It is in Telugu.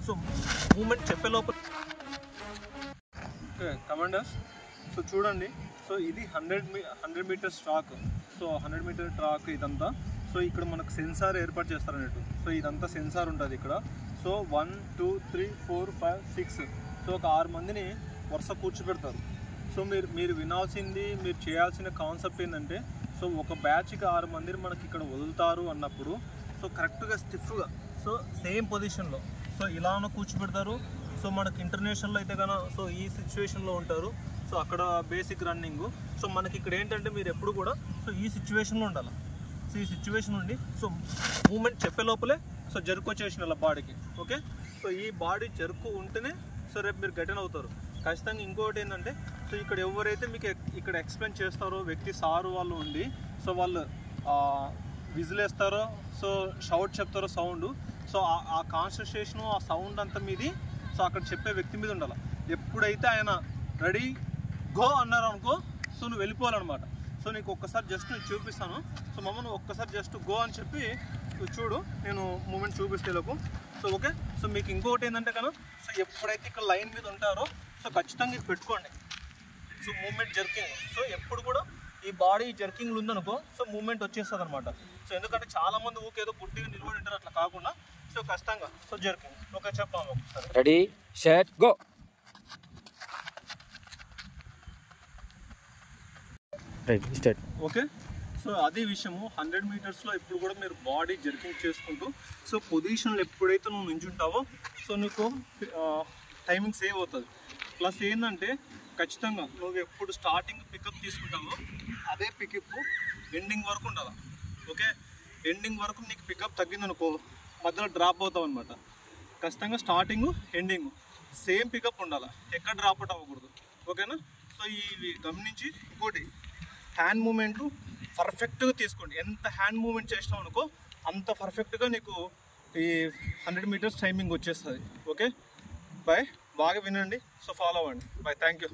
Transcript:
సో మూమెంట్ చెప్పే లోపల కమాండర్స్ సో చూడండి. సో ఇది 100 metres track. So 100 metre track ఇదంతా. సో ఇక్కడ మనకు సెన్సార్ ఏర్పాటు చేస్తారు అన్నట్టు. సో ఇదంతా సెన్సార్ ఉంటుంది ఇక్కడ. సో 1 2 3 4 5 6 సో ఒక 6 మందిని వరుస కూర్చోబెడతారు. సో మీరు వినాల్సింది, మీరు చేయాల్సిన కాన్సెప్ట్ ఏంటంటే, సో ఒక బ్యాచ్కి 6 మందిని మనకి ఇక్కడ వదులుతారు అన్నప్పుడు సో కరెక్ట్గా స్టిఫ్గా సో సేమ్ పొజిషన్లో సో ఇలానో కూర్చోబెడతారు. సో మనకి ఇంటర్నేషనల్లో అయితే కన్నా సో ఈ సిచ్యువేషన్లో ఉంటారు. సో అక్కడ బేసిక్ రన్నింగ్. సో మనకి ఇక్కడ ఏంటంటే మీరు ఎప్పుడు కూడా సో ఈ సిచ్యువేషన్లో ఉండాలి. సో ఈ సిచ్యువేషన్ నుండి సో మూమెంట్ చెప్పే లోపలే సో జరుకు వచ్చేసిన అలా బాడీకి. ఓకే, సో ఈ బాడీ జరుకు ఉంటేనే సో రేపు మీరు గెటన్ అవుతారు ఖచ్చితంగా. ఇంకోటి ఏంటంటే, సో ఇక్కడ ఎవరైతే మీకు ఇక్కడ ఎక్స్ప్లెయిన్ చేస్తారో వ్యక్తి సారు వాళ్ళు ఉండి సో వాళ్ళు విజిల్ వేస్తారో సో షౌట్ చెప్తారో సౌండ్, సో ఆ కాన్సన్ట్రేషను ఆ సౌండ్ అంతా మీది సో అక్కడ చెప్పే వ్యక్తి మీద ఉండాలి. ఎప్పుడైతే ఆయన రెడీ గో అన్నారు అనుకో సో నువ్వు వెళ్ళిపోవాలన్నమాట. సో నీకు ఒక్కసారి జస్ట్ నేను చూపిస్తాను. సో మమ్మల్ని ఒక్కసారి జస్ట్ గో అని చెప్పి చూడు, నేను మూమెంట్ చూపిస్తేలోపు. సో ఓకే, సో మీకు ఇంకొకటి ఏంటంటే కదా, సో ఎప్పుడైతే ఇక్కడ లైన్ మీద ఉంటారో సో ఖచ్చితంగా ఇది పెట్టుకోండి. So movement jerking. సో ఎప్పుడు కూడా ఈ బాడీ జర్కింగ్లు ఉందనుకో సో మూమెంట్ వచ్చేస్తుంది అనమాట. సో ఎందుకంటే చాలామంది ఊకేదో గుడ్డిగా నిలబడి ఉంటారు, అట్లా కాకుండా సో ఖచ్చితంగా సో జర్కింగ్. ఓకే, చెప్పాము ఒకసారి. Ready set go. Okay, so అదే విషయము 100 మీటర్స్లో ఇప్పుడు కూడా మీరు బాడీ జర్కింగ్ చేసుకుంటూ సో పొజిషన్లో ఎప్పుడైతే నువ్వు నించుంటావో సో నీకు టైమింగ్ సేవ్ అవుతుంది. ప్లస్ ఏంటంటే ఖచ్చితంగా నువ్వు ఎప్పుడు స్టార్టింగ్ పికప్ తీసుకుంటావో అదే పికప్ ఎండింగ్ వరకు ఉండాలి. ఓకే, ఎండింగ్ వరకు నీకు పికప్ తగ్గిందనుకో మధ్యలో డ్రాప్ అవుతావు అనమాట. ఖచ్చితంగా స్టార్టింగ్ ఎండింగ్ సేమ్ పికప్ ఉండాలి, ఎక్కడ డ్రాప్ అవుట్ అవ్వకూడదు. ఓకేనా? సో ఇవి గమనించి ఇంకోటి హ్యాండ్ మూమెంట్ పర్ఫెక్ట్గా తీసుకోండి. ఎంత హ్యాండ్ మూమెంట్ చేసినావు అనుకో అంత పర్ఫెక్ట్గా నీకు ఈ 100 మీటర్స్ టైమింగ్ వచ్చేస్తుంది. ఓకే బాయ్, బాగా వినండి. సో ఫాలో అవ్వండి. Bye, thank you.